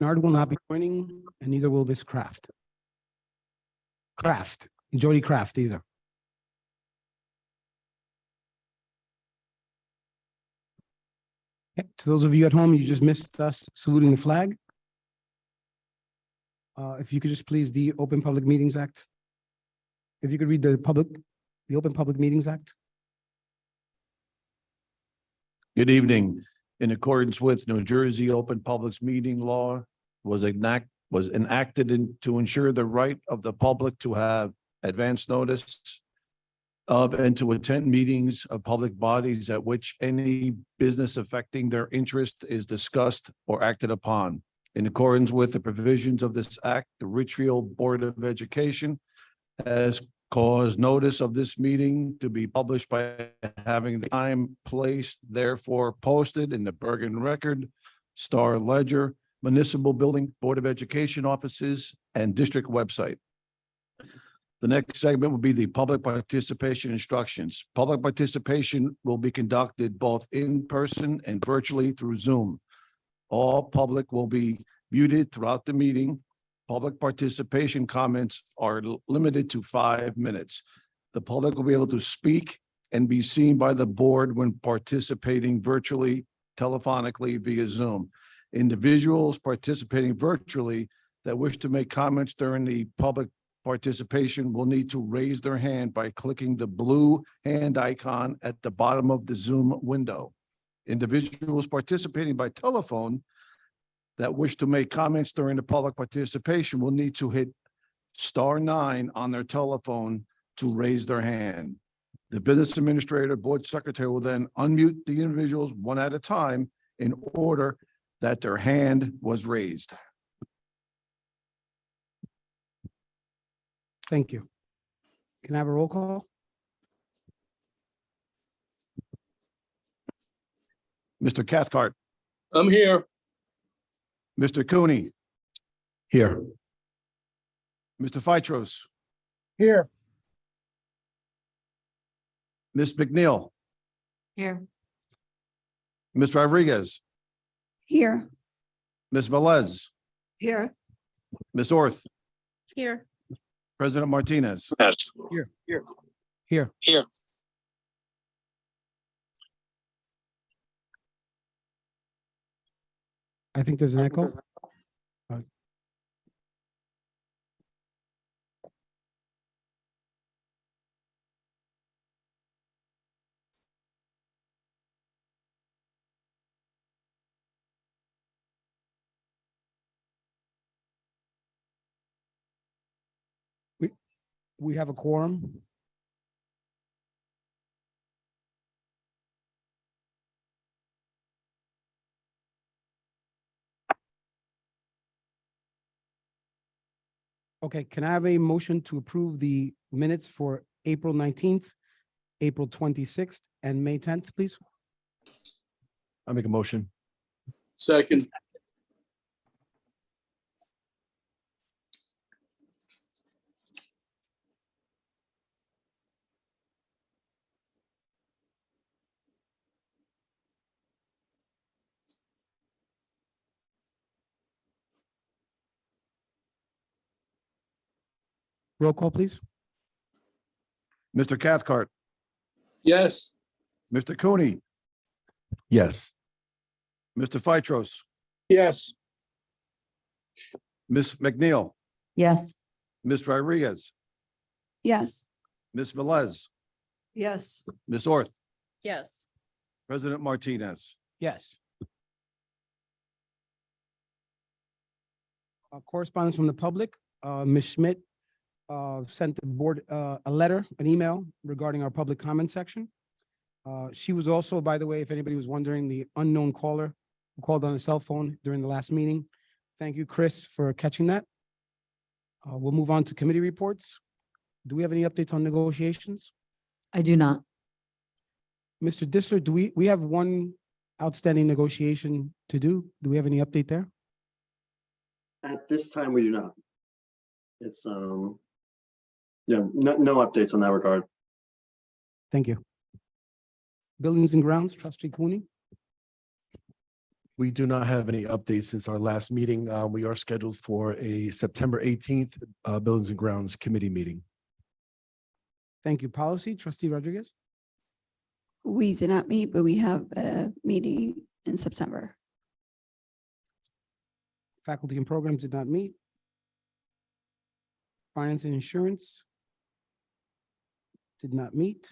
Bernard will not be joining, and neither will Miss Jody Kraft either. Okay, to those of you at home, you just missed us saluting the flag. If you could just please the Open Public Meetings Act. If you could read the Open Public Meetings Act. Good evening. In accordance with New Jersey Open Public Meeting Law was enacted to ensure the right of the public to have advance notice of and to attend meetings of public bodies at which any business affecting their interest is discussed or acted upon. In accordance with the provisions of this act, the Richfield Board of Education has caused notice of this meeting to be published by having the time, place, therefore posted in the Bergen Record, Star Ledger, Municipal Building, Board of Education offices, and district website. The next segment will be the public participation instructions. Public participation will be conducted both in person and virtually through Zoom. All public will be muted throughout the meeting. Public participation comments are limited to 5 minutes. The public will be able to speak and be seen by the board when participating virtually, telephonically via Zoom. Individuals participating virtually that wish to make comments during the public participation will need to raise their hand by clicking the blue hand icon at the bottom of the Zoom window. Individuals participating by telephone that wish to make comments during the public participation will need to hit *9 on their telephone to raise their hand. The business administrator, board secretary will then unmute the individuals one at a time in order that their hand was raised. Thank you. Can I have a roll call? Mr. Cathcart, I'm here. Mr. Cooney, Here. Mr. Phytros, Here. Ms. McNeil, Here. Ms. Rodriguez, Here. Ms. Velez, Here. Ms. Orth, Here. President Martinez. Yes. Here. Here. I think there's an echo. We have a quorum. Okay, can I have a motion to approve the minutes for April 19th, April 26th, and May 10th, please? I make a motion. Second. Roll call, please. Mr. Cathcart, Yes. Mr. Cooney, Yes. Mr. Phytros, Yes. Ms. McNeil, Yes. Ms. Rodriguez, Yes. Ms. Velez, Yes. Ms. Orth, Yes. President Martinez. Yes. Correspondence from the public. Ms. Schmidt sent the board a letter, an email regarding our public comment section. She was also, by the way, if anybody was wondering, the unknown caller who called on a cell phone during the last meeting. Thank you, Chris, for catching that. We'll move on to committee reports. Do we have any updates on negotiations? I do not. Mr. Dissler, do we have one outstanding negotiation to do? Do we have any update there? At this time, we do not. It's, yeah, no updates on that regard. Thank you. Buildings and grounds, trustee Cooney. We do not have any updates since our last meeting. We are scheduled for a September 18th Buildings and Grounds Committee meeting. Thank you. Policy, trustee Rodriguez. We did not meet, but we have a meeting in September. Faculty and programs did not meet. Finance and insurance did not meet.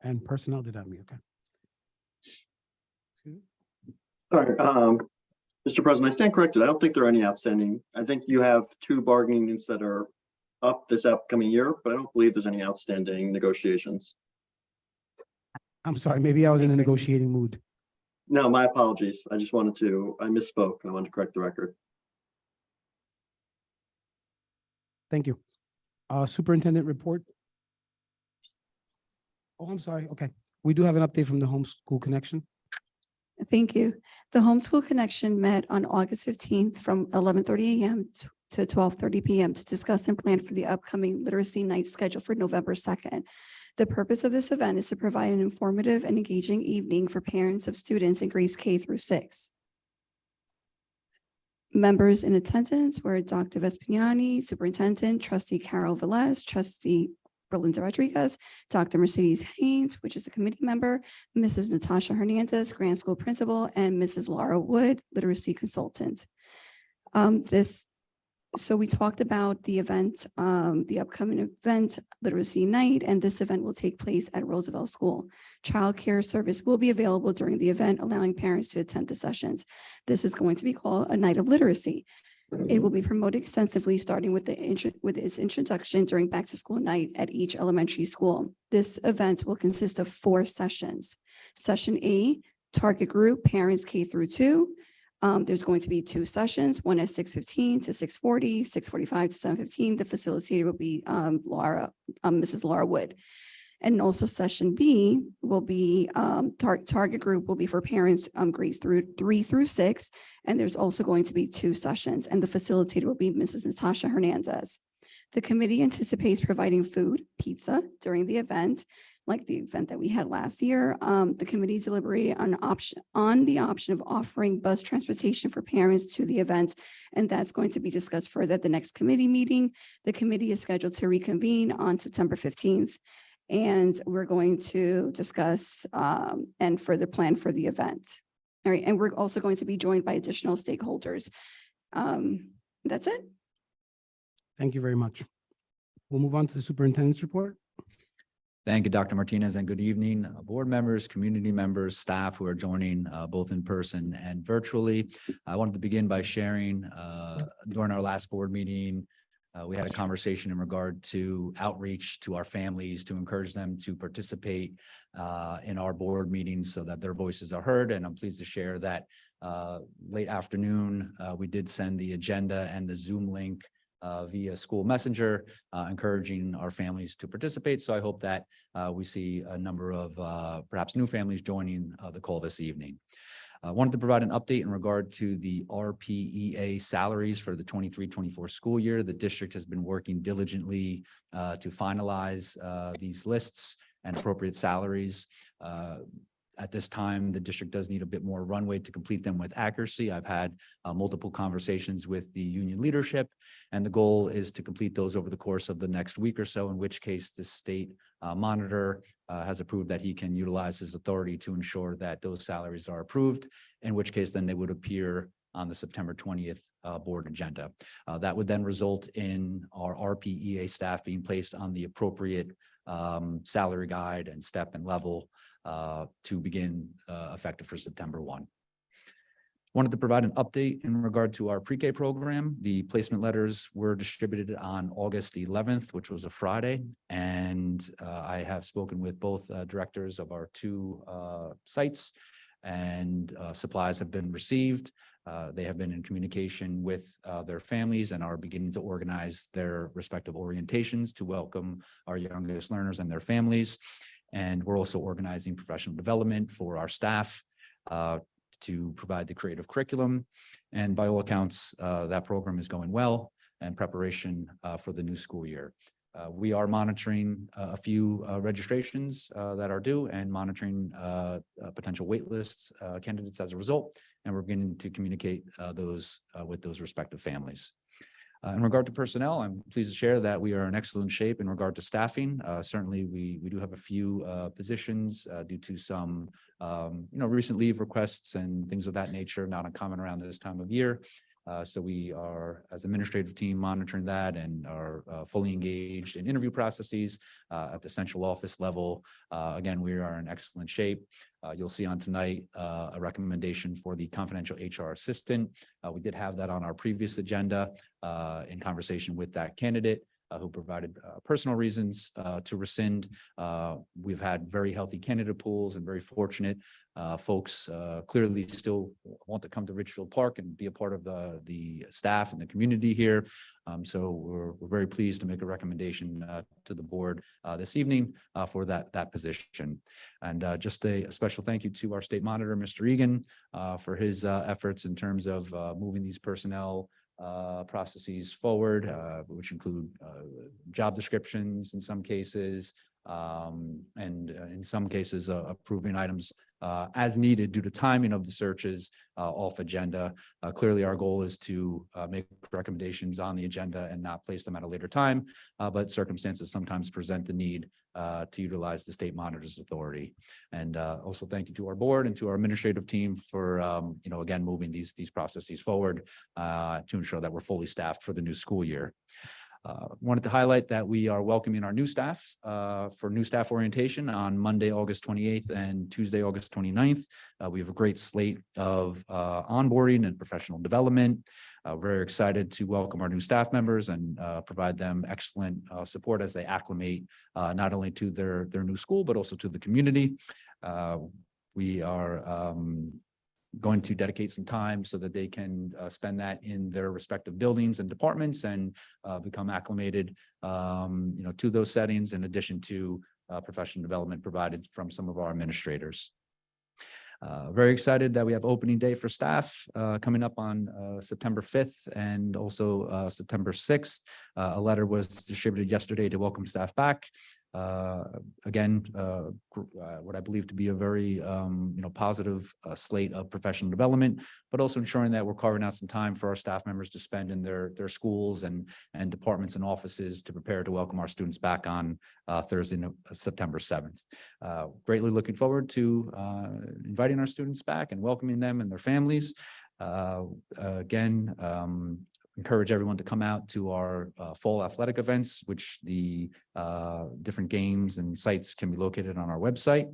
And personnel did not meet, okay. Excuse me. All right, Mr. President, I stand corrected. I don't think there are any outstanding. I think you have 2 bargaining units that are up this upcoming year, but I don't believe there's any outstanding negotiations. I'm sorry, maybe I was in a negotiating mood. No, my apologies. I misspoke. I wanted to correct the record. Thank you. Superintendent report. Oh, I'm sorry. Okay. We do have an update from the Homeschool Connection. Thank you. The Homeschool Connection met on August 15th from 11:30 a.m. to 12:30 p.m. to discuss and plan for the upcoming literacy night scheduled for November 2nd. The purpose of this event is to provide an informative and engaging evening for parents of students in grades K through 6. Members in attendance were Dr. Vespignani, Superintendent, Trustee Carol Velez, Trustee Belinda Rodriguez, Dr. Mercedes Haynes, which is a committee member, Mrs. Natasha Hernandez, Grant School Principal, and Mrs. Laura Wood, Literacy Consultant. So we talked about the event, the upcoming event, Literacy Night, and this event will take place at Roosevelt School. Child care service will be available during the event, allowing parents to attend the sessions. This is going to be called a Night of Literacy. It will be promoted extensively, starting with its introduction during back to school night at each elementary school. This event will consist of 4 sessions. Session A, target group, parents K through 2. There's going to be 2 sessions, one at 6:15 to 6:40, 6:45 to 7:15. The facilitator will be Mrs. Laura Wood. And also session B will be target group will be for parents grades 3 through 6. And there's also going to be 2 sessions, and the facilitator will be Mrs. Natasha Hernandez. The committee anticipates providing food, pizza during the event, like the event that we had last year. The committee deliberated on the option of offering bus transportation for parents to the event, and that's going to be discussed further at the next committee meeting. The committee is scheduled to reconvene on September 15th, and we're going to discuss and further plan for the event. All right, and we're also going to be joined by additional stakeholders. That's it. Thank you very much. We'll move on to the superintendent's report. Thank you, Dr. Martinez, and good evening, board members, community members, staff who are joining both in person and virtually. I wanted to begin by sharing during our last board meeting, we had a conversation in regard to outreach to our families to encourage them to participate in our board meetings so that their voices are heard. And I'm pleased to share that late afternoon, we did send the agenda and the Zoom link via school messenger, encouraging our families to participate. So I hope that we see a number of perhaps new families joining the call this evening. I wanted to provide an update in regard to the RPEA salaries for the 23-24 school year. The district has been working diligently to finalize these lists and appropriate salaries. At this time, the district does need a bit more runway to complete them with accuracy. I've had multiple conversations with the union leadership, and the goal is to complete those over the course of the next week or so, in which case the state monitor has approved that he can utilize his authority to ensure that those salaries are approved, in which case then they would appear on the September 20th board agenda. That would then result in our RPEA staff being placed on the appropriate salary guide and step and level to begin effective for September 1. Wanted to provide an update in regard to our pre-K program. The placement letters were distributed on August 11th, which was a Friday. And I have spoken with both directors of our 2 sites, and supplies have been received. They have been in communication with their families and are beginning to organize their respective orientations to welcome our youngest learners and their families. And we're also organizing professional development for our staff to provide the creative curriculum. And by all accounts, that program is going well, and preparation for the new school year. We are monitoring a few registrations that are due and monitoring potential wait lists candidates as a result. And we're beginning to communicate those with those respective families. In regard to personnel, I'm pleased to share that we are in excellent shape in regard to staffing. Certainly, we do have a few positions due to some recent leave requests and things of that nature, not uncommon around this time of year. So we are, as administrative team, monitoring that and are fully engaged in interview processes at the central office level. Again, we are in excellent shape. You'll see on tonight a recommendation for the confidential HR assistant. We did have that on our previous agenda in conversation with that candidate who provided personal reasons to rescind. We've had very healthy candidate pools and very fortunate folks clearly still want to come to Richfield Park and be a part of the staff and the community here. So we're very pleased to make a recommendation to the board this evening for that position. And just a special thank you to our state monitor, Mr. Egan, for his efforts in terms of moving these personnel processes forward, which include job descriptions in some cases, and in some cases approving items as needed due to timing of the searches off agenda. Clearly, our goal is to make recommendations on the agenda and not place them at a later time, but circumstances sometimes present the need to utilize the state monitor's authority. And also thank you to our board and to our administrative team for, again, moving these processes forward to ensure that we're fully staffed for the new school year. Wanted to highlight that we are welcoming our new staff for new staff orientation on Monday, August 28th and Tuesday, August 29th. We have a great slate of onboarding and professional development. Very excited to welcome our new staff members and provide them excellent support as they acclimate not only to their new school, but also to the community. We are going to dedicate some time so that they can spend that in their respective buildings and departments and become acclimated, to those settings, in addition to professional development provided from some of our administrators. Very excited that we have opening day for staff coming up on September 5th and also September 6th. A letter was distributed yesterday to welcome staff back. Again, what I believe to be a very positive slate of professional development, but also ensuring that we're carving out some time for our staff members to spend in their schools and departments and offices to prepare to welcome our students back on Thursday, September 7th. Greatly looking forward to inviting our students back and welcoming them and their families. Again, encourage everyone to come out to our fall athletic events, which the different games and sites can be located on our website.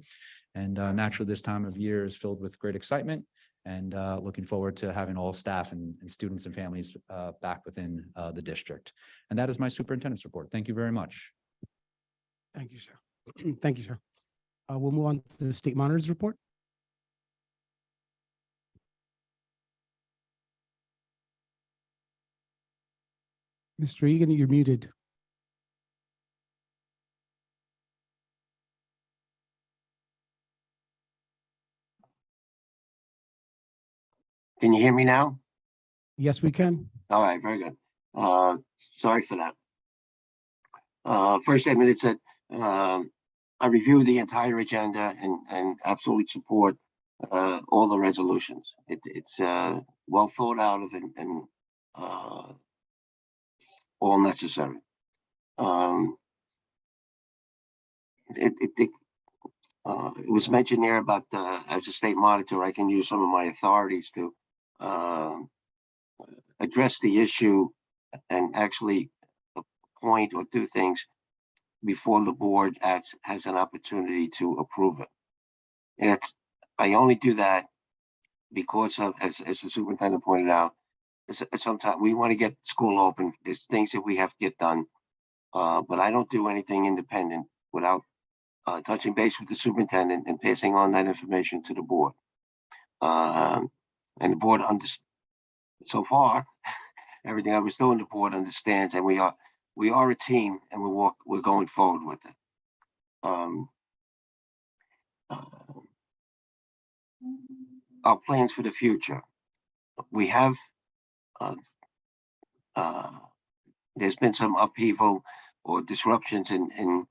And naturally, this time of year is filled with great excitement, and looking forward to having all staff and students and families back within the district. And that is my superintendent's report. Thank you very much. Thank you, sir. Thank you, sir. We'll move on to the state monitor's report. Mr. Egan, you're muted. Can you hear me now? Yes, we can. All right, very good. Sorry for that. First statement, it said, I reviewed the entire agenda and absolutely support all the resolutions. It's well thought out of and all necessary. It was mentioned there about as a state monitor, I can use some of my authorities to address the issue and actually appoint or do things before the board has an opportunity to approve it. And I only do that because of, as the superintendent pointed out, sometimes we want to get school open. There's things that we have to get done, but I don't do anything independent without touching base with the superintendent and passing on that information to the board. And the board so far, everything I was doing, the board understands, and we are a team, and we're going forward with it. Our plans for the future. We have there's been some upheaval or disruptions in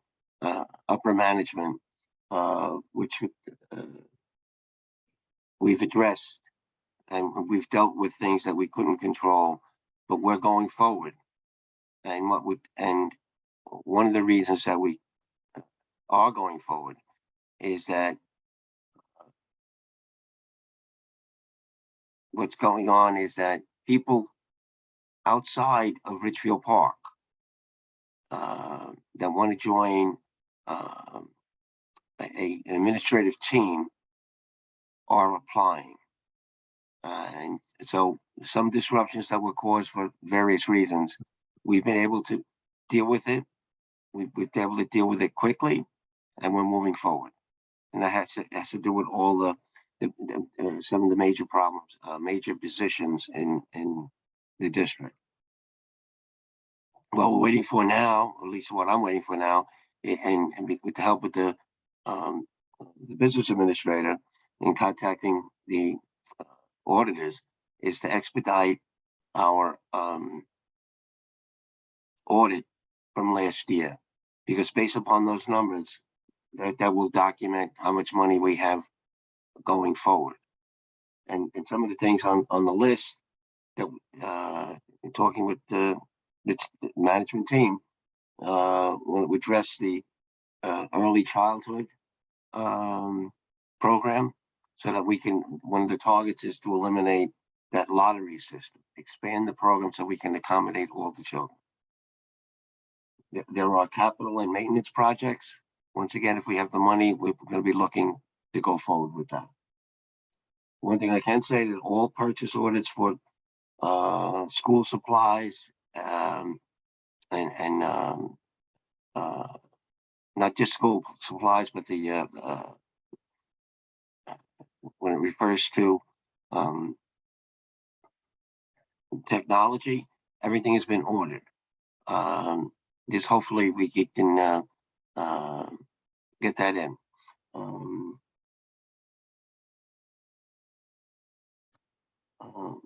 upper management, which we've addressed, and we've dealt with things that we couldn't control, but we're going forward. And one of the reasons that we are going forward is that what's going on is that people outside of Richfield Park that want to join an administrative team are applying. And so some disruptions that were caused for various reasons, we've been able to deal with it. We've been able to deal with it quickly, and we're moving forward. And that has to do with all some of the major problems, major positions in the district. What we're waiting for now, at least what I'm waiting for now, and with the help of the business administrator in contacting the auditors, is to expedite our audit from last year, because based upon those numbers, that will document how much money we have going forward. And some of the things on the list that talking with the management team, when we address the early childhood program, so that we can, one of the targets is to eliminate that lottery system, expand the program so we can accommodate all the children. There are capital and maintenance projects. Once again, if we have the money, we're going to be looking to go forward with that. One thing I can say that all purchase orders for school supplies and not just school supplies, but the when it refers to technology, everything has been ordered. Just hopefully we can get that in.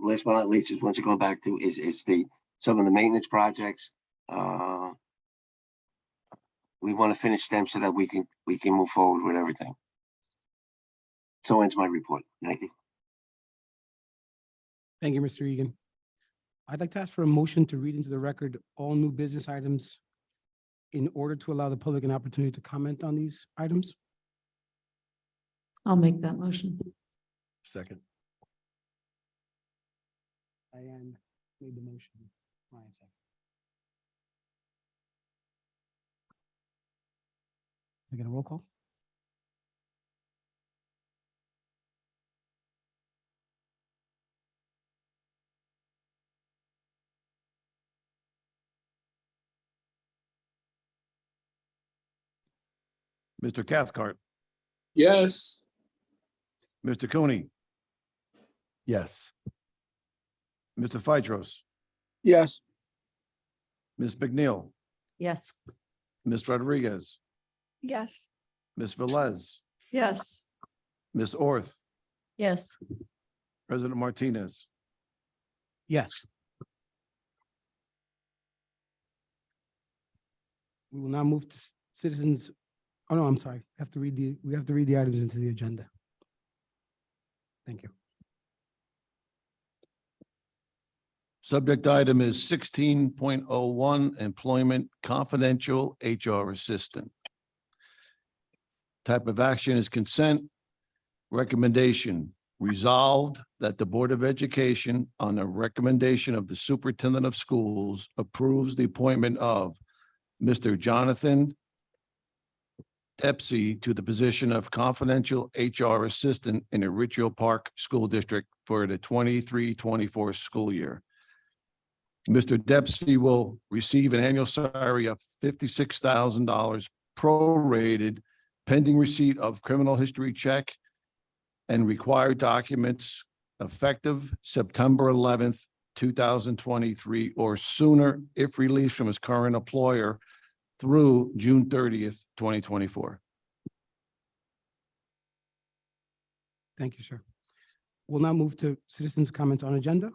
Last but not least is once you go back to is some of the maintenance projects. We want to finish them so that we can move forward with everything. So ends my report. Thank you. Thank you, Mr. Egan. I'd like to ask for a motion to read into the record all new business items in order to allow the public an opportunity to comment on these items. I'll make that motion. Second. Diane made the motion. Ryan second. Can I get a roll call? Mr. Cathcart, Yes. Mr. Cooney, Yes. Mr. Phytros, Yes. Ms. McNeil, Yes. Ms. Rodriguez, Yes. Ms. Velez, Yes. Ms. Orth, Yes. President Martinez. Yes. We will now move to citizens. Oh, no, I'm sorry. We have to read the items into the agenda. Thank you. Subject item is 16.01, employment confidential HR assistant. Type of action is consent. Recommendation, resolved that the Board of Education, on a recommendation of the Superintendent of Schools, approves the appointment of Mr. Jonathan Dempsey to the position of confidential HR assistant in the Richfield Park School District for the 23-24 school year. Mr. Dempsey will receive an annual salary of $56,000 prorated pending receipt of criminal history check and required documents effective September 11th, 2023, or sooner if released from his current employer through June 30th, 2024. Thank you, sir. We'll now move to citizens' comments on agenda.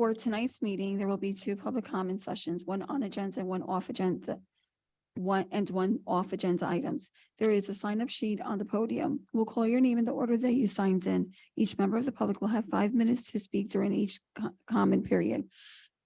For tonight's meeting, there will be two public comment sessions, one on agenda, one off agenda. One off agenda items. There is a sign-up sheet on the podium. We'll call your name in the order that you signed in. Each member of the public will have 5 minutes to speak during each comment period.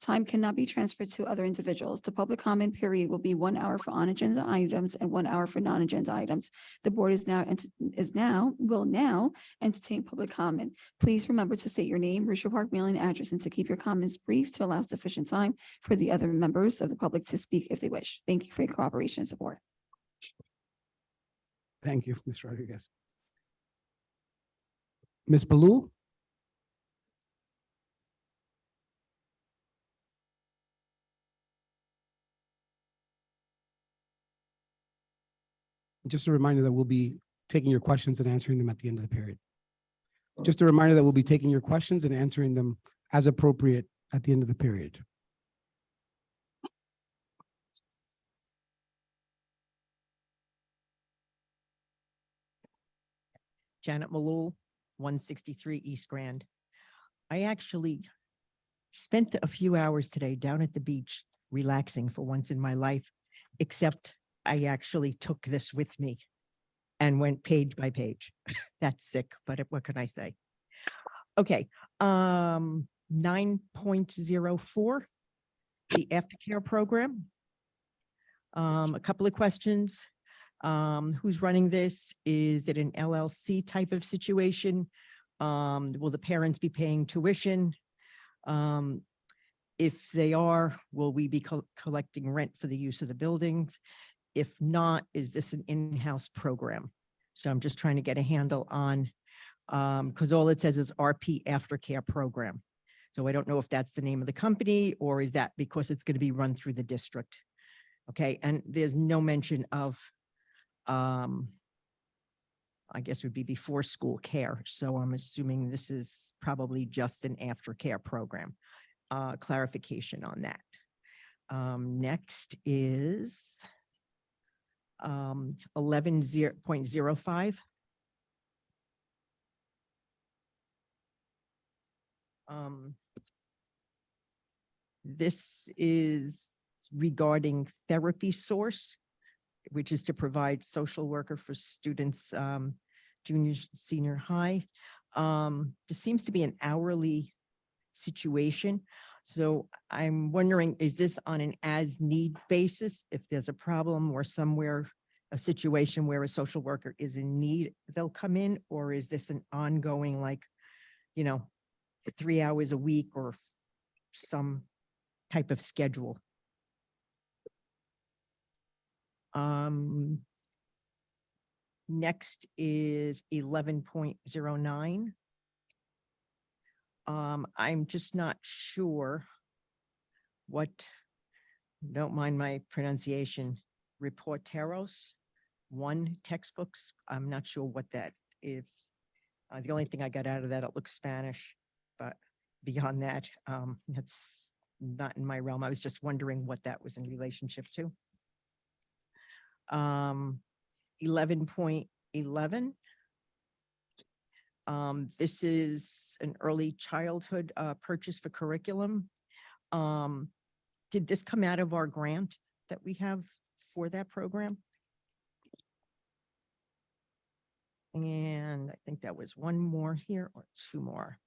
Time cannot be transferred to other individuals. The public comment period will be 1 hour for on-agenda items and 1 hour for non-agenda items. The board will now entertain public comment. Please remember to state your name, Richard Park mailing address, and to keep your comments brief to allow sufficient time for the other members of the public to speak if they wish. Thank you for your cooperation and support. Thank you, Ms. Rodriguez. Ms. Baloo? Just a reminder that we'll be taking your questions and answering them at the end of the period. Just a reminder that we'll be taking your questions and answering them as appropriate at the end of the period. Janet Malul, 163 East Grand. I actually spent a few hours today down at the beach relaxing for once in my life, except I actually took this with me and went page by page. That's sick, but what can I say? Okay, 9.04, the aftercare program. A couple of questions. Who's running this? Is it an LLC type of situation? Will the parents be paying tuition? If they are, will we be collecting rent for the use of the buildings? If not, is this an in-house program? So I'm just trying to get a handle on, because all it says is RP Aftercare Program. So I don't know if that's the name of the company, or is that because it's going to be run through the district? Okay, and there's no mention of, I guess would be before school care. So I'm assuming this is probably just an aftercare program. Clarification on that. Next is 11.05. This is regarding Therapy Source, which is to provide social worker for students, junior, senior high. This seems to be an hourly situation. So I'm wondering, is this on an as-need basis? If there's a problem or somewhere, a situation where a social worker is in need, they'll come in, or is this an ongoing, like, 3 hours a week or some type of schedule? Next is 11.09. I'm just not sure what, don't mind my pronunciation, Reporteros, 1 textbooks. I'm not sure what that is. The only thing I got out of that, it looks Spanish, but beyond that, that's not in my realm. I was just wondering what that was in relationship to. 11.11. This is an early childhood purchase for curriculum. Did this come out of our grant that we have for that program? And I think that was 1 more here, or 2 more.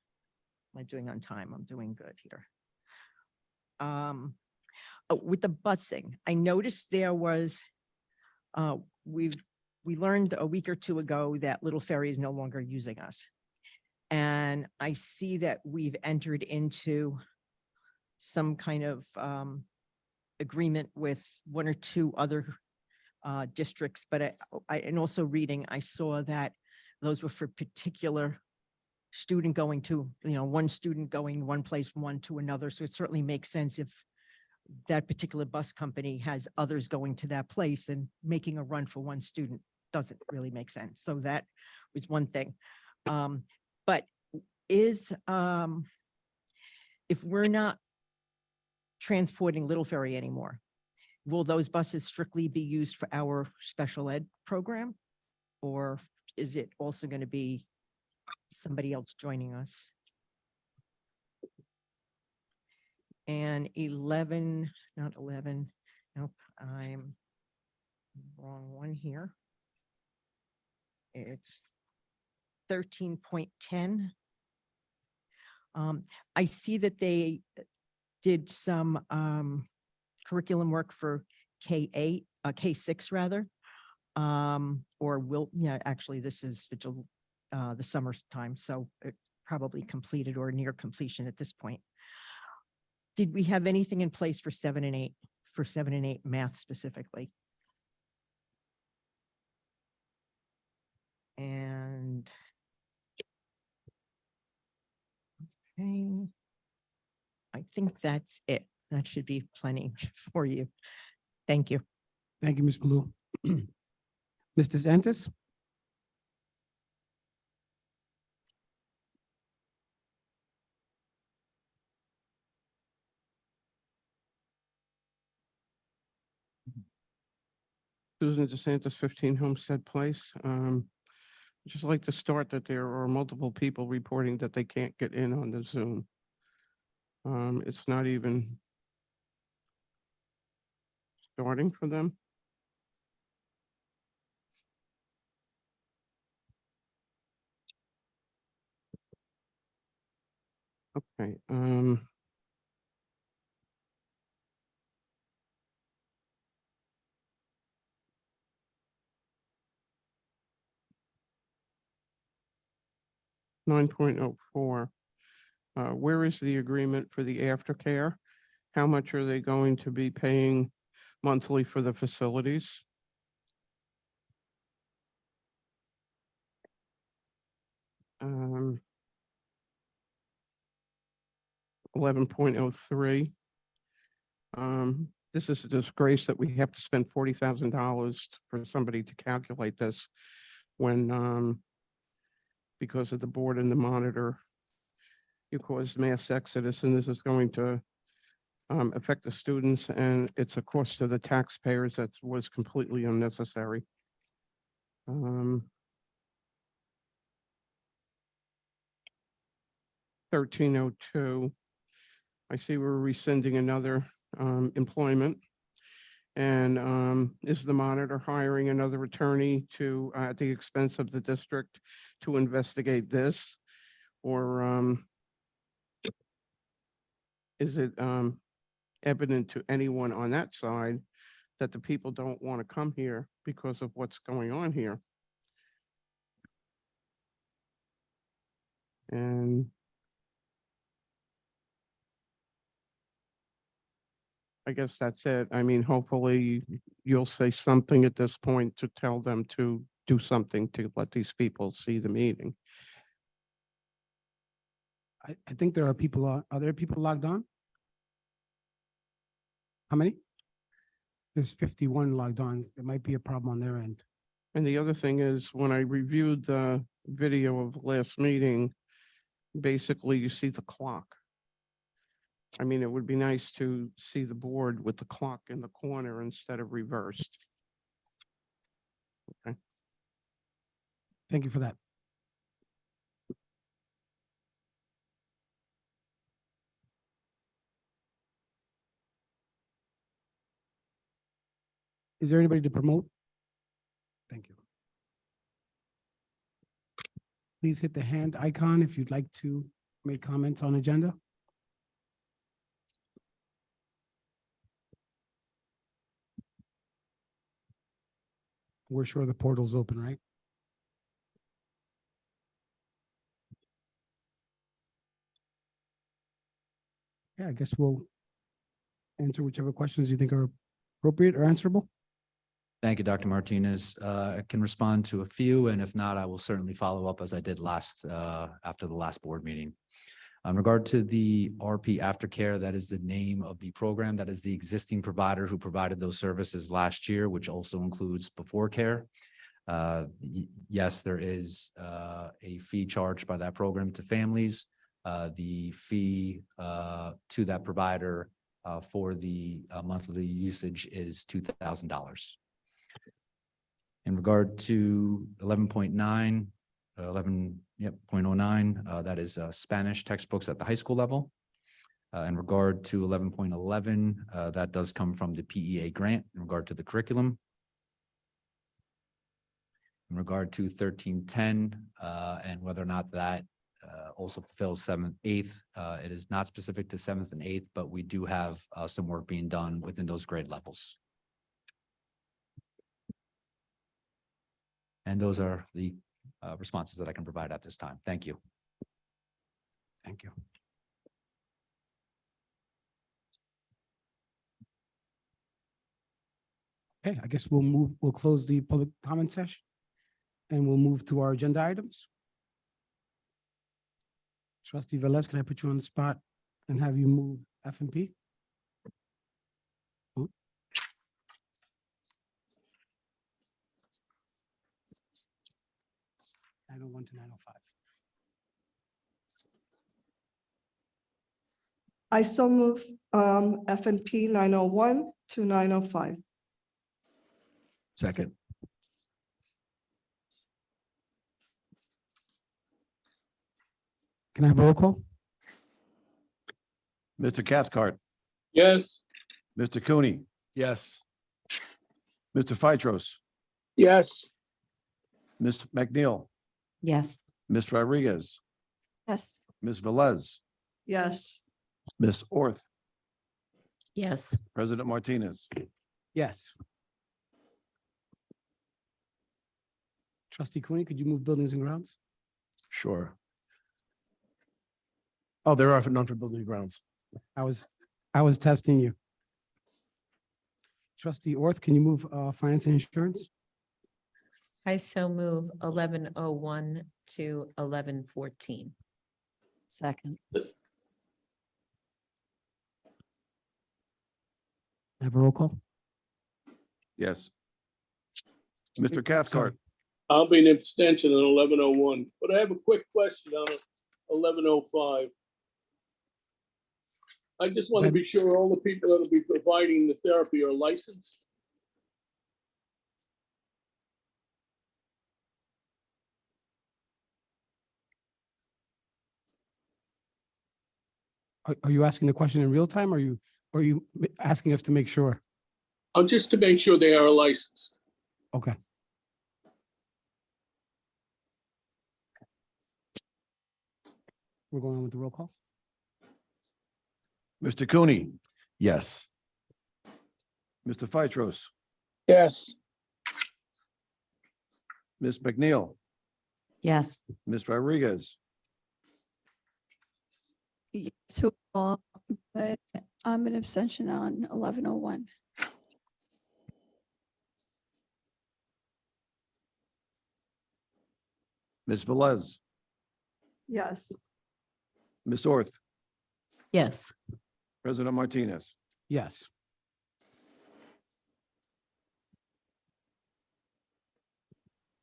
Am I doing on time? I'm doing good here. With the busing, I noticed there was, we learned a week or 2 ago that Little Ferry is no longer using us. And I see that we've entered into some kind of agreement with 1 or 2 other districts, but and also reading, I saw that those were for particular student going to, one student going one place, one to another. So it certainly makes sense if that particular bus company has others going to that place, and making a run for one student doesn't really make sense. So that was one thing. But if we're not transporting Little Ferry anymore, will those buses strictly be used for our special ed program? Or is it also going to be somebody else joining us? And 11, not 11, nope, I'm wrong one here. It's 13.10. I see that they did some curriculum work for K8, K6 rather. Or will, yeah, actually, this is the summertime, so it probably completed or near completion at this point. Did we have anything in place for 7 and 8, for 7 and 8 math specifically? And okay, I think that's it. That should be plenty for you. Thank you. Thank you, Ms. Blue. Ms. DeSantis? Susan DeSantis, 15 Homestead Place. Just like to start that there are multiple people reporting that they can't get in on the Zoom. It's not even starting for them. Okay, 9.04. Where is the agreement for the aftercare? How much are they going to be paying monthly for the facilities? Um, 11.03. This is a disgrace that we have to spend $40,000 for somebody to calculate this when, because of the board and the monitor, you caused mass exodus, and this is going to affect the students, and it's a cost to the taxpayers that was completely unnecessary. 1302. I see we're rescinding another employment. And is the monitor hiring another attorney to, at the expense of the district, to investigate this? Or is it evident to anyone on that side that the people don't want to come here because of what's going on here? And I guess that's it. I mean, hopefully you'll say something at this point to tell them to do something to let these people see the meeting. I think there are people, are there people logged on? How many? There's 51 logged on. There might be a problem on their end. And the other thing is, when I reviewed the video of last meeting, basically you see the clock. I mean, it would be nice to see the board with the clock in the corner instead of reversed. Thank you for that. Is there anybody to promote? Thank you. Please hit the hand icon if you'd like to make comments on agenda. We're sure the portal's open, right? Yeah, I guess we'll answer whichever questions you think are appropriate or answerable. Thank you, Dr. Martinez. I can respond to a few, and if not, I will certainly follow up as I did after the last board meeting. In regard to the RP Aftercare, that is the name of the program. That is the existing provider who provided those services last year, which also includes before care. Yes, there is a fee charged by that program to families. The fee to that provider for the monthly usage is $2,000. In regard to 11.9, 11.09, that is Spanish textbooks at the high school level. In regard to 11.11, that does come from the PEA grant in regard to the curriculum. In regard to 1310, and whether or not that also fulfills 7th, 8th, it is not specific to 7th and 8th, but we do have some work being done within those grade levels. And those are the responses that I can provide at this time. Thank you. Thank you. Okay, I guess we'll close the public comment session and we'll move to our agenda items. Trustee Velez, can I put you on the spot and have you move F and P? 901 to 905. I so move F and P 901 to 905. Second. Can I have a roll call? Mr. Cathcart, Yes. Mr. Cooney, Yes. Mr. Phytros, Yes. Ms. McNeil, Yes. Ms. Rodriguez, Yes. Ms. Velez, Yes. Ms. Orth, Yes. President Martinez. Yes. Trustee Cooney, could you move buildings and grounds? Sure. Oh, there are none for building and grounds. I was testing you. Trustee Orth, can you move finance and insurance? I so move 1101 to 1114. Second. Have a roll call? Yes. Mr. Cathcart, I'll be an abstention on 1101, but I have a quick question on 1105. I just want to be sure all the people that will be providing the therapy are licensed. Are you asking the question in real time? Or are you asking us to make sure? Just to make sure they are licensed. Okay. We're going on with the roll call? Mr. Cooney, Yes. Mr. Phytros, Yes. Ms. McNeil, Yes. Ms. Rodriguez, So, but I'm an abstention on 1101. Ms. Velez, Yes. Ms. Orth, Yes. President Martinez. Yes.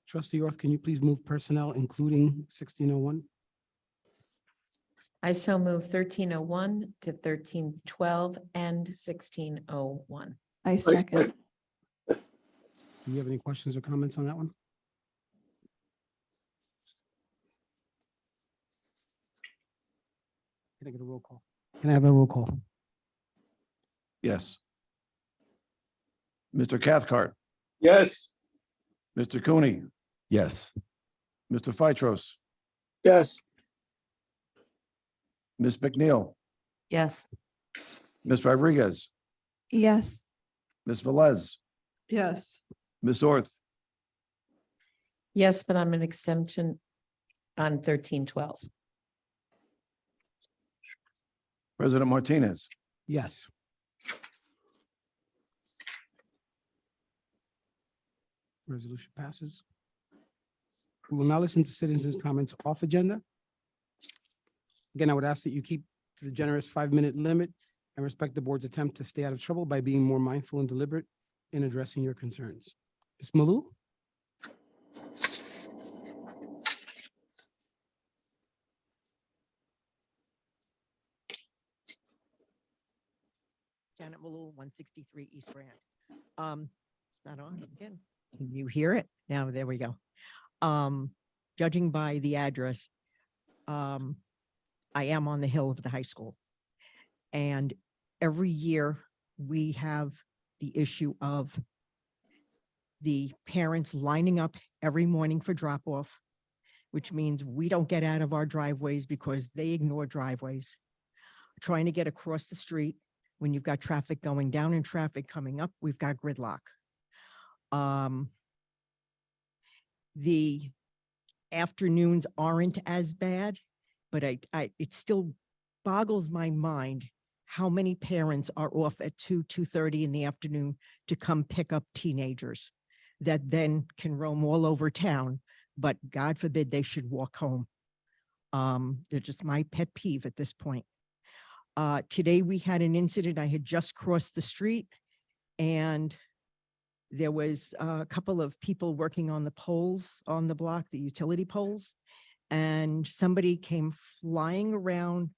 Trustee Orth, can you please move personnel, including 1601? I so move 1301 to 1312 and 1601. I second. Do you have any questions or comments on that one? Can I get a roll call? Can I have a roll call? Yes. Mr. Cathcart, Yes. Mr. Cooney, Yes. Mr. Phytros, Yes. Ms. McNeil, Yes. Ms. Rodriguez, Yes. Ms. Velez, Yes. Ms. Orth, Yes, but I'm an exemption on 1312. President Martinez. Yes. Resolution passes. We will now listen to citizens' comments off agenda. Again, I would ask that you keep to the generous 5-minute limit and respect the board's attempt to stay out of trouble by being more mindful and deliberate in addressing your concerns. Ms. Malou? Janet Malou, 163 East Grand. It's not on again. Can you hear it? Now, there we go. Judging by the address, I am on the hill of the high school. And every year we have the issue of the parents lining up every morning for drop off, which means we don't get out of our driveways because they ignore driveways. Trying to get across the street when you've got traffic going down and traffic coming up, we've got gridlock. The afternoons aren't as bad, but it still boggles my mind how many parents are off at 2:30 in the afternoon to come pick up teenagers that then can roam all over town, but God forbid they should walk home. They're just my pet peeve at this point. Today we had an incident. I had just crossed the street and there was a couple of people working on the poles on the block, the utility poles, and somebody came flying around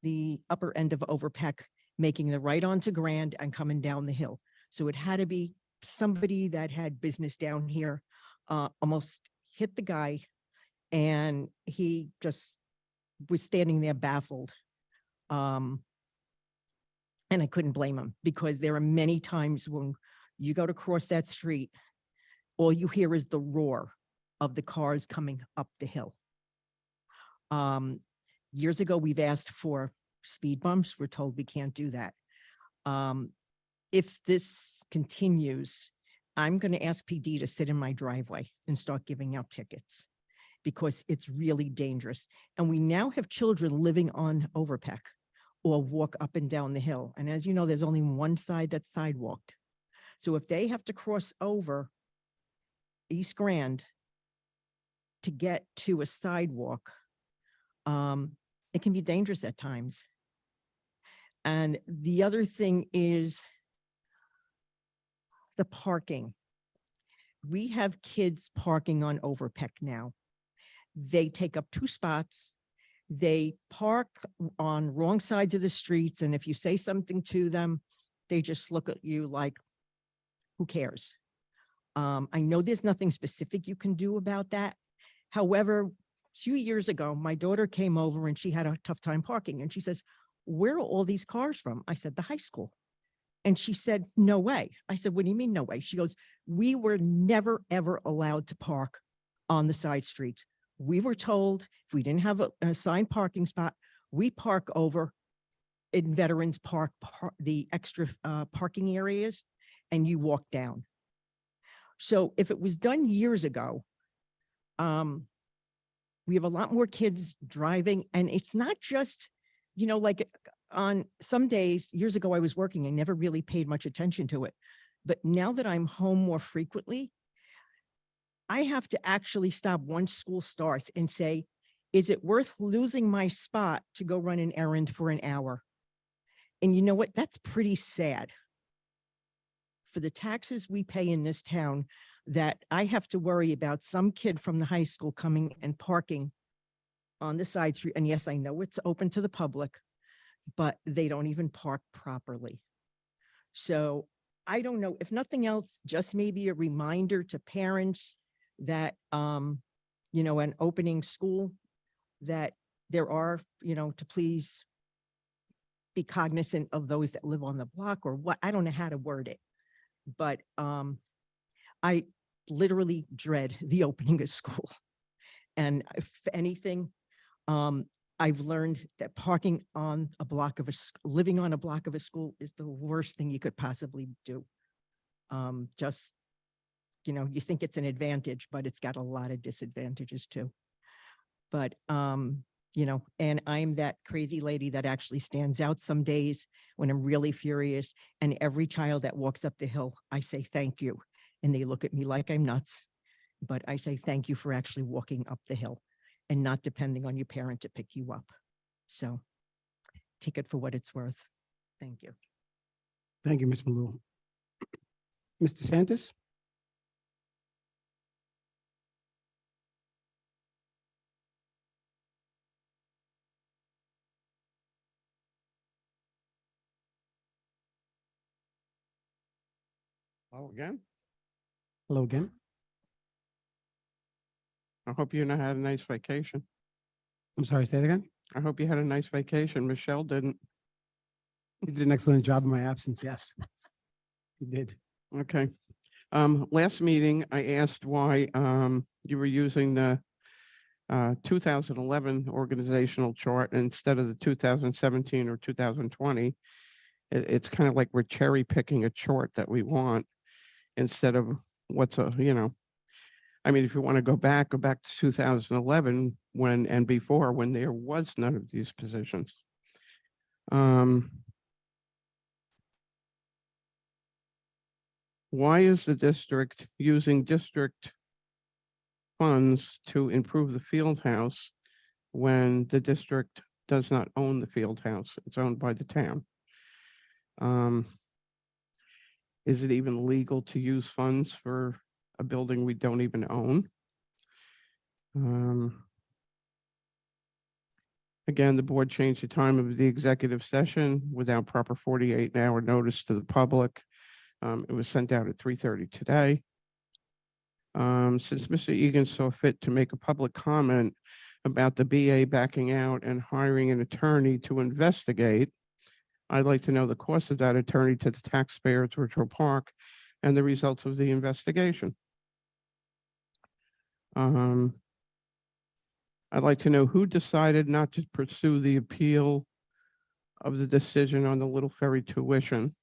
the upper end of Overpeck, making the right onto Grand and coming down the hill. So it had to be somebody that had business down here, almost hit the guy, and he just was standing there baffled. And I couldn't blame him because there are many times when you go to cross that street, all you hear is the roar of the cars coming up the hill. Years ago, we've asked for speed bumps. We're told we can't do that. If this continues, I'm going to ask PD to sit in my driveway and start giving out tickets because it's really dangerous. And we now have children living on Overpeck or walk up and down the hill. And as you know, there's only one side that's sidewalked. So if they have to cross over East Grand to get to a sidewalk, it can be dangerous at times. And the other thing is the parking. We have kids parking on Overpeck now. They take up 2 spots. They park on wrong sides of the streets. And if you say something to them, they just look at you like, who cares? I know there's nothing specific you can do about that. However, a few years ago, my daughter came over and she had a tough time parking. And she says, where are all these cars from? I said, the high school. And she said, no way. I said, what do you mean, no way? She goes, we were never, ever allowed to park on the side streets. We were told if we didn't have an assigned parking spot, we park over in Veterans Park, the extra parking areas, and you walk down. So if it was done years ago, we have a lot more kids driving, and it's not just, you know, like on some days, years ago I was working, I never really paid much attention to it. But now that I'm home more frequently, I have to actually stop once school starts and say, is it worth losing my spot to go run an errand for an hour? And you know what? That's pretty sad. For the taxes we pay in this town, that I have to worry about some kid from the high school coming and parking on the side street. And yes, I know it's open to the public, but they don't even park properly. So I don't know, if nothing else, just maybe a reminder to parents that, you know, an opening school, that there are, you know, to please be cognizant of those that live on the block or what, I don't know how to word it. But I literally dread the opening of school. And if anything, I've learned that parking on a block of living on a block of a school is the worst thing you could possibly do. Just, you know, you think it's an advantage, but it's got a lot of disadvantages too. But, you know, and I'm that crazy lady that actually stands out some days when I'm really furious. And every child that walks up the hill, I say, thank you. And they look at me like I'm nuts. But I say, thank you for actually walking up the hill and not depending on your parent to pick you up. So take it for what it's worth. Thank you. Thank you, Ms. Malou. Mr. Santos? Hello again. Hello again. I hope you had a nice vacation. I'm sorry, say it again. I hope you had a nice vacation. Michelle didn't. You did an excellent job in my absence. Yes. You did. Okay. Last meeting, I asked why, you were using the 2011 organizational chart instead of the 2017 or 2020. It's kind of like we're cherry picking a chart that we want instead of what's I mean, if you want to go back to 2011 when, and before, when there was none of these positions. Why is the district using district funds to improve the field house when the district does not own the field house? It's owned by the town. Is it even legal to use funds for a building we don't even own? Again, the board changed the time of the executive session without proper 48-hour notice to the public. It was sent out at 3:30 today. Since Mr. Egan saw fit to make a public comment about the BA backing out and hiring an attorney to investigate, I'd like to know the cost of that attorney to the taxpayers of Ridgewood Park and the results of the investigation. I'd like to know who decided not to pursue the appeal of the decision on the Little Ferry tuition,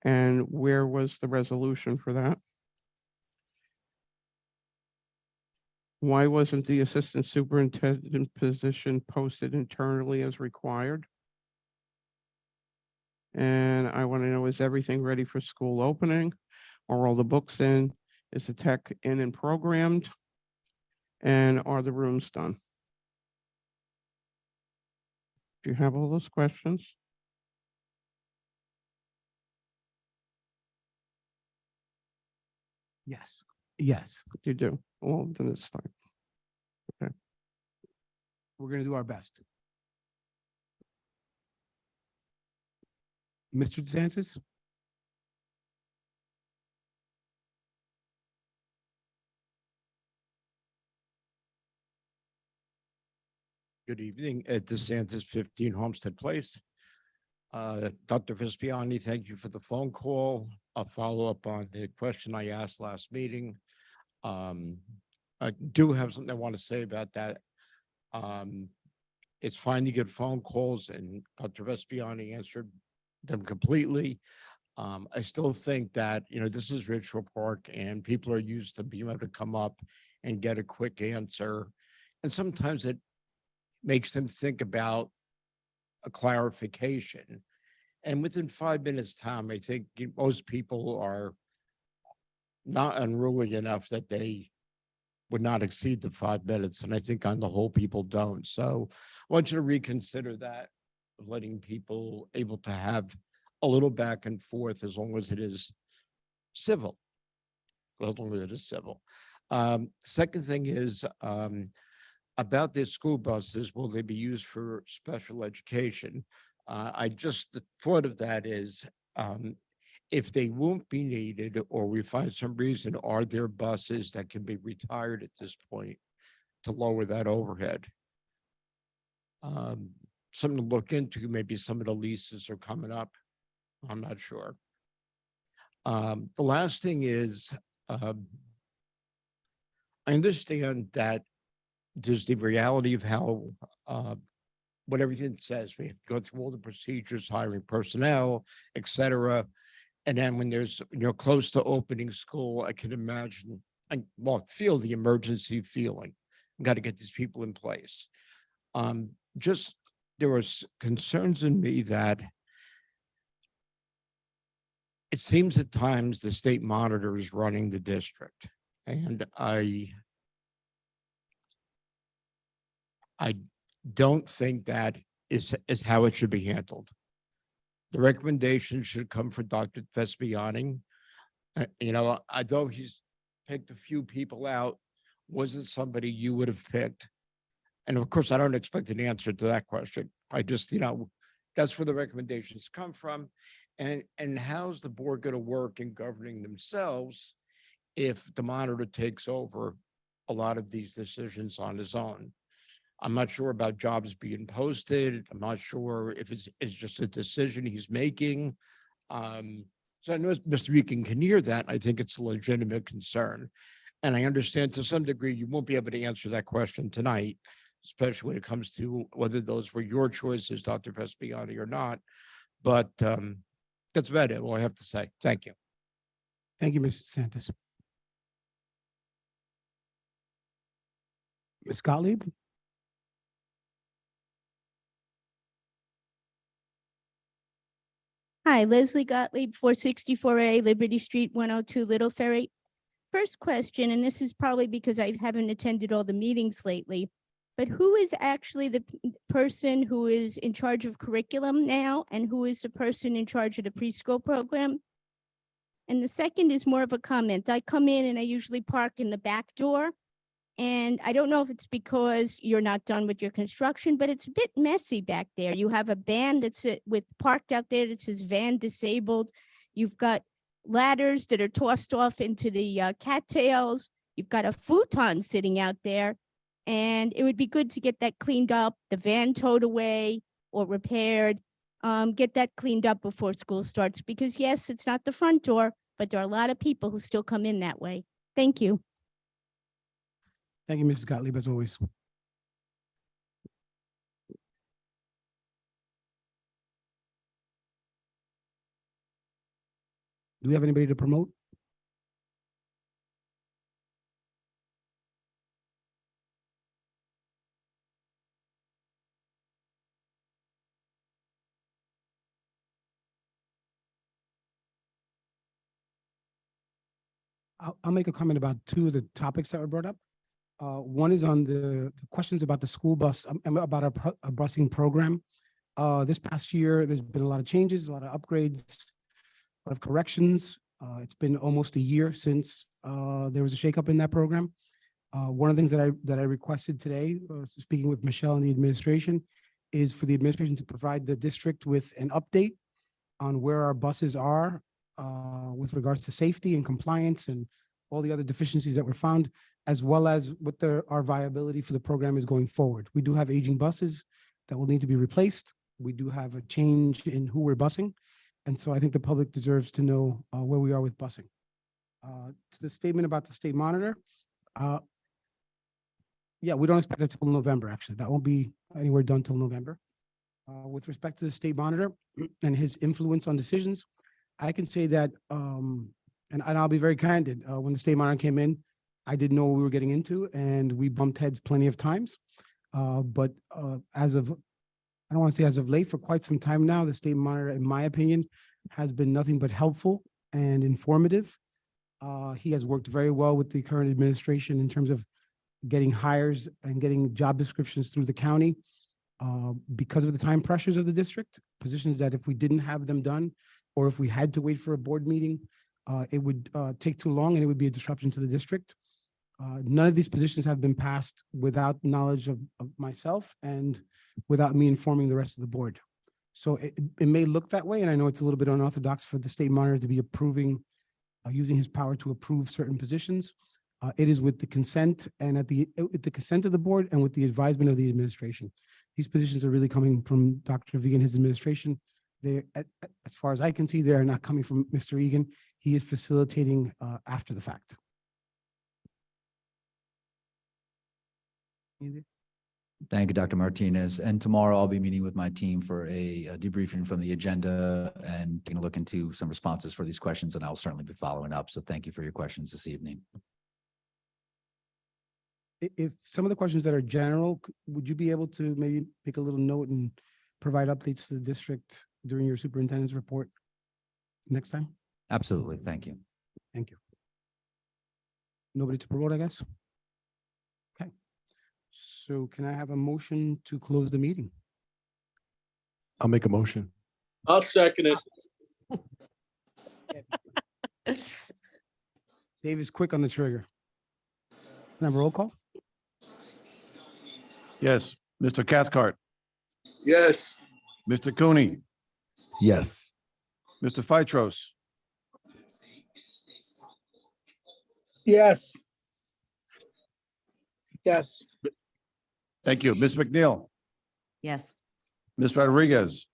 and where was the resolution for that? Why wasn't the assistant superintendent position posted internally as required? And I want to know, is everything ready for school opening? Are all the books in? Is the tech in and programmed? And are the rooms done? Do you have all those questions? Yes. Yes. You do. Well, then it's time. Okay. We're going to do our best. Mr. DeSantis? Good evening, Ed DeSantis, 15 Homestead Place. Dr. Vispiani, thank you for the phone call. I'll follow up on the question I asked last meeting. I do have something I want to say about that. It's fine to get phone calls, and Dr. Vispiani answered them completely. I still think that, this is Ridgewood Park and people are used to being able to come up and get a quick answer. And sometimes it makes them think about a clarification. And within 5 minutes time, I think most people are not unruly enough that they would not exceed the 5 minutes. And I think on the whole, people don't. So I want you to reconsider that, of letting people able to have a little back and forth as long as it is civil. As long as it is civil. Second thing is, about the school buses, will they be used for special education? The thought of that is, if they won't be needed or we find some reason, are there buses that can be retired at this point to lower that overhead? Something to look into, maybe some of the leases are coming up. I'm not sure. The last thing is, I understand that there's the reality of how, what everything says, we have to go through all the procedures, hiring personnel, et cetera. And then when you're close to opening school, I can imagine, feel the emergency feeling. Got to get these people in place. There was concerns in me that it seems at times the state monitor is running the district. And I don't think that is how it should be handled. The recommendation should come from Dr. Vespiani. Although he's picked a few people out, wasn't somebody you would have picked. And of course, I don't expect an answer to that question. I just, that's where the recommendations come from. And how's the board going to work in governing themselves if the monitor takes over a lot of these decisions on his own? I'm not sure about jobs being posted. I'm not sure if it's just a decision he's making. So I know Mr. Egan can hear that. I think it's a legitimate concern. And I understand to some degree, you won't be able to answer that question tonight, especially when it comes to whether those were your choices, Dr. Vespiani, or not. But that's about it. All I have to say. Thank you. Thank you, Mr. Santos. Ms. Gottlieb? Hi, Leslie Gottlieb, 464A Liberty Street, 102 Little Ferry. First question, and this is probably because I haven't attended all the meetings lately, but who is actually the person who is in charge of curriculum now, and who is the person in charge of the preschool program? And the second is more of a comment. I come in and I usually park in the back door. And I don't know if it's because you're not done with your construction, but it's a bit messy back there. You have a van that's parked out there that says van disabled. You've got ladders that are tossed off into the cattails. You've got a futon sitting out there. And it would be good to get that cleaned up, the van towed away or repaired. Get that cleaned up before school starts, because yes, it's not the front door, but there are a lot of people who still come in that way. Thank you. Thank you, Mrs. Gottlieb, as always. Do we have anybody to promote? I'll make a comment about two of the topics that were brought up. One is on the questions about the school bus, about a busing program. This past year, there's been a lot of changes, a lot of upgrades, a lot of corrections. It's been almost a year since there was a shakeup in that program. One of the things that I requested today, speaking with Michelle and the administration, is for the administration to provide the district with an update on where our buses are with regards to safety and compliance and all the other deficiencies that were found, as well as what our viability for the program is going forward. We do have aging buses that will need to be replaced. We do have a change in who we're busing. And so I think the public deserves to know where we are with busing. To the statement about the state monitor, yeah, we don't expect that till November, actually. That won't be anywhere done till November. With respect to the state monitor and his influence on decisions, I can say that, and I'll be very candid, when the state monitor came in, I didn't know what we were getting into, and we bumped heads plenty of times. But as of, I don't want to say as of late, for quite some time now, the state monitor, in my opinion, has been nothing but helpful and informative. He has worked very well with the current administration in terms of getting hires and getting job descriptions through the county. Because of the time pressures of the district, positions that if we didn't have them done, or if we had to wait for a board meeting, it would take too long and it would be a disruption to the district. None of these positions have been passed without knowledge of myself and without me informing the rest of the board. So it may look that way, and I know it's a little bit unorthodox for the state monitor to be approving, using his power to approve certain positions. It is with the consent and with the consent of the board and with the advisement of the administration. These positions are really coming from Dr. Egan and his administration. They, as far as I can see, they are not coming from Mr. Egan. He is facilitating after the fact. Thank you, Dr. Martinez. And tomorrow I'll be meeting with my team for a debriefing from the agenda and taking a look into some responses for these questions, and I'll certainly be following up. So thank you for your questions this evening. If some of the questions that are general, would you be able to maybe make a little note and provide updates to the district during your superintendent's report next time? Absolutely. Thank you. Thank you. Nobody to promote, I guess? Okay. So can I have a motion to close the meeting? I'll make a motion. I'll second it. Dave is quick on the trigger. Can I have a roll call? Yes, Mr. Cathcart, Yes. Mr. Cooney, Yes. Mr. Phytros, Yes. Yes. Thank you. Ms. McNeil, Yes. Ms. Rodriguez,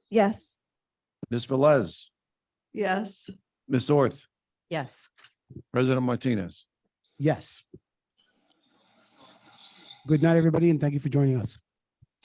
Yes. Ms. Velez, Yes. Ms. Orth, Yes. President Martinez. Yes. Good night, everybody, and thank you for joining us.